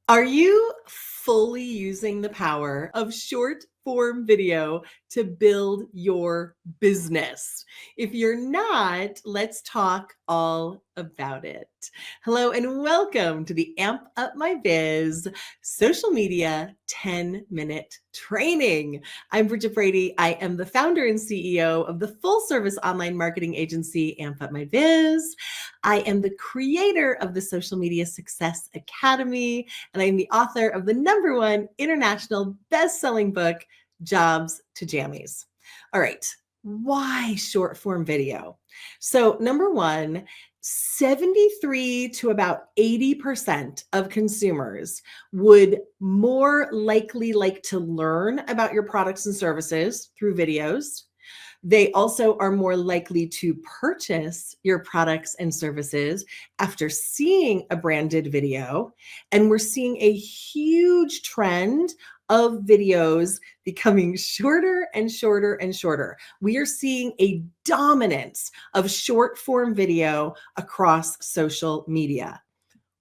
Are you fully using the power of short form video to build your business? If you're not, let's talk all about it. Hello and welcome to the Amp Up My Biz social media 10-minute training. I'm Bridget Brady. I am the founder and CEO of the full service online marketing agency Amp Up My Biz. I am the creator of the Social Media Success Academy, and I'm the author of the #1 international best-selling book, Jobs to Jammies. All right, why short form video? So number one, 73 to about 80% of consumers would more likely like to learn about your products and services through videos. They also are more likely to purchase your products and services after seeing a branded video. And we're seeing a huge trend of videos becoming shorter and shorter and shorter. We are seeing a dominance of short form video across social media.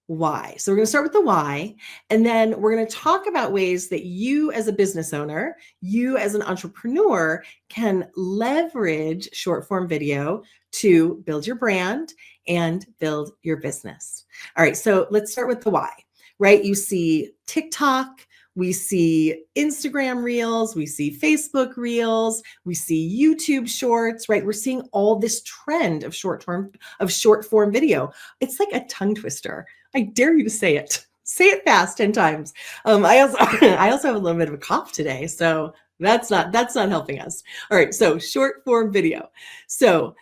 Why? So we're going to start with the why, and then we're going to talk about ways that you as a business owner, you as an entrepreneur can leverage short form video to build your brand and build your business. All right, so let's start with the why, right? You see TikTok, we see Instagram Reels, we see Facebook Reels, we see YouTube Shorts, right? We're seeing all this trend of short form video. It's like a tongue twister. I dare you to say it. Say it fast 10 times. I also have a little bit of a cough today, so that's not helping us. All right, so short form video. So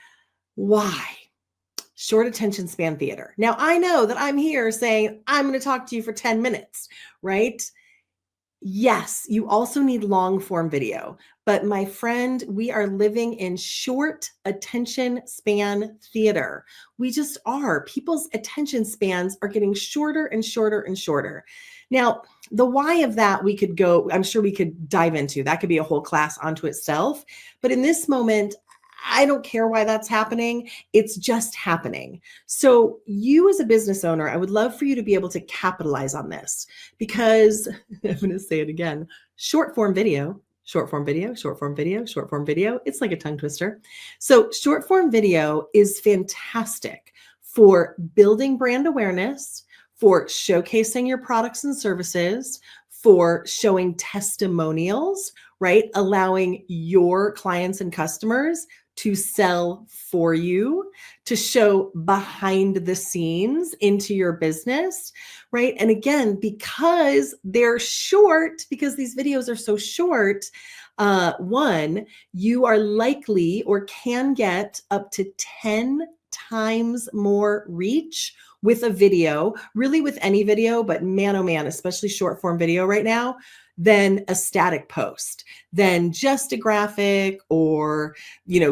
why? Short attention span theater. Now I know that I'm here saying I'm going to talk to you for 10 minutes, right? Yes, you also need long form video, but my friend, we are living in short attention span theater. We just are. People's attention spans are getting shorter and shorter and shorter. Now, the why of that I'm sure we could dive into. That could be a whole class onto itself. But in this moment, I don't care why that's happening. It's just happening. So you as a business owner, I would love for you to be able to capitalize on this because I'm going to say it again, short form video, short form video, short form video, short form video. It's like a tongue twister. So short form video is fantastic for building brand awareness, for showcasing your products and services, for showing testimonials, right? Allowing your clients and customers to sell for you, to show behind the scenes into your business, right? And again, because they're short, because these videos are so short, one, you are likely or can get up to 10 times more reach with a video, really with any video, but man, oh man, especially short form video right now, than a static post, than just a graphic or,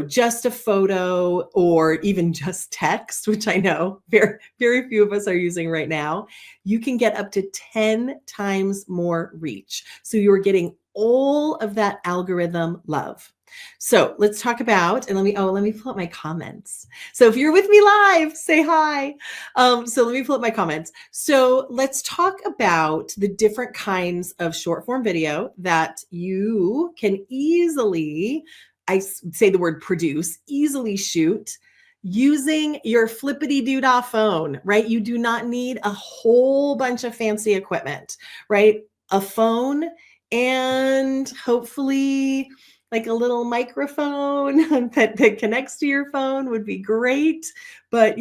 just a photo or even just text, which I know very, very few of us are using right now. You can get up to 10 times more reach. So you're getting all of that algorithm love. So let's talk about, and let me pull up my comments. So if you're with me live, say hi. So let me pull up my comments. So let's talk about the different kinds of short form video that you can easily, I say the word produce, easily shoot using your flippity-doodah phone, right? You do not need a whole bunch of fancy equipment, right? A phone and hopefully like a little microphone that connects to your phone would be great. But,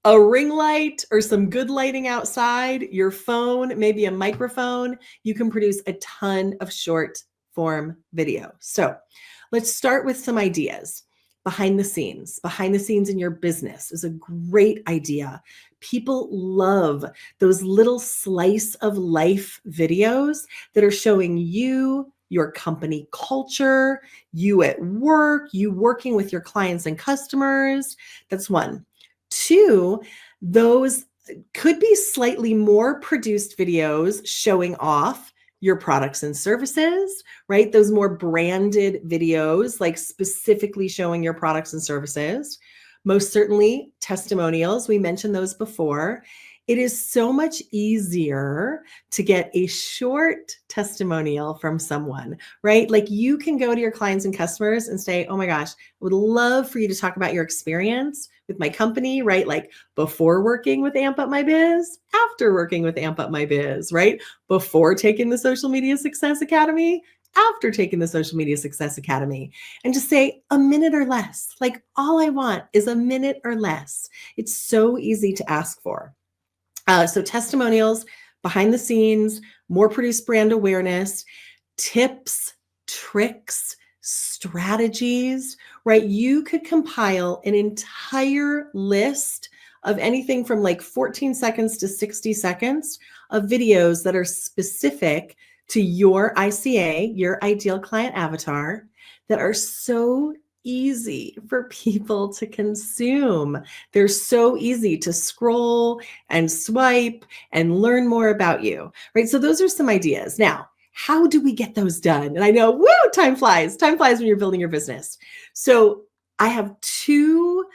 a ring light or some good lighting outside, your phone, maybe a microphone, you can produce a ton of short form video. So let's start with some ideas. Behind the scenes in your business is a great idea. People love those little slice of life videos that are showing you, your company culture, you at work, you working with your clients and customers. That's one. Two, those could be slightly more produced videos showing off your products and services, right? Those more branded videos, like specifically showing your products and services. Most certainly testimonials. We mentioned those before. It is so much easier to get a short testimonial from someone, right? Like you can go to your clients and customers and say, oh my gosh, I would love for you to talk about your experience with my company, right? Like before working with Amp Up My Biz, after working with Amp Up My Biz, right? Before taking the Social Media Success Academy, after taking the Social Media Success Academy, and just say a minute or less. Like all I want is a minute or less. It's so easy to ask for. So testimonials, behind the scenes, more produced brand awareness, tips, tricks, strategies, right? You could compile an entire list of anything from like 14 seconds to 60 seconds of videos that are specific to your ICA, your ideal client avatar, that are so easy for people to consume. They're so easy to scroll and swipe and learn more about you, right? So those are some ideas. Now, how do we get those done? And I know, woo, time flies. Time flies when you're building your business. So I have two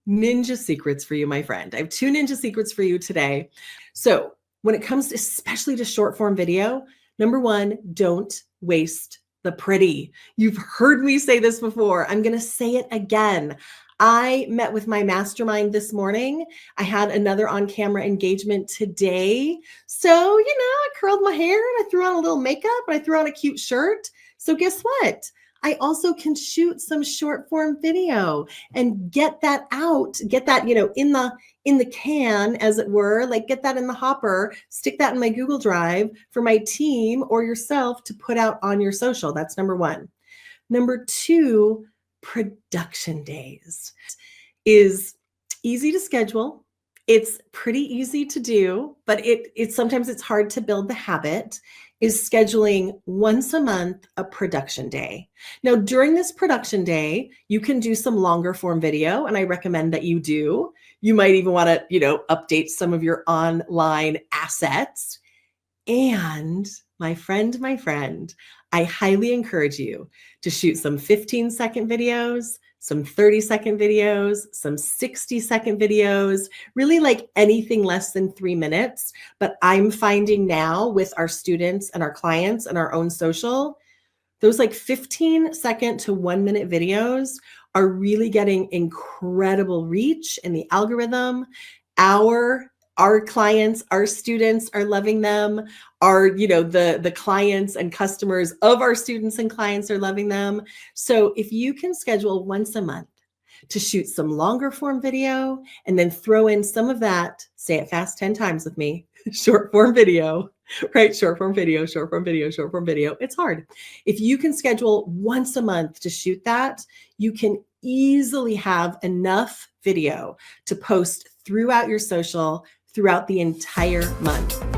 ninja secrets for you, my friend. I have two ninja secrets for you today. So when it comes especially to short form video, number one, don't waste the pretty. You've heard me say this before. I'm going to say it again. I met with my mastermind this morning. I had another on-camera engagement today. So, I curled my hair and I threw on a little makeup and I threw on a cute shirt. So guess what? I also can shoot some short form video and get that out, get that, in the can, as it were, like get that in the hopper, stick that in my Google Drive for my team or yourself to put out on your social. That's number one. Number two, production days is easy to schedule. It's pretty easy to do, but it's sometimes it's hard to build the habit, is scheduling once a month a production day. Now, during this production day, you can do some longer form video, and I recommend that you do. You might even want to, update some of your online assets. And my friend, I highly encourage you to shoot some 15-second videos, some 30-second videos, some 60-second videos, really like anything less than 3 minutes. But I'm finding now with our students and our clients and our own social, those like 15-second to 1-minute videos are really getting incredible reach in the algorithm. Our clients, our students are loving them. The clients and customers of our students and clients are loving them. So if you can schedule once a month to shoot some longer form video and then throw in some of that, say it fast 10 times with me, short form video, right? Short form video, short form video, short form video. It's hard. If you can schedule once a month to shoot that, you can easily have enough video to post throughout your social throughout the entire month.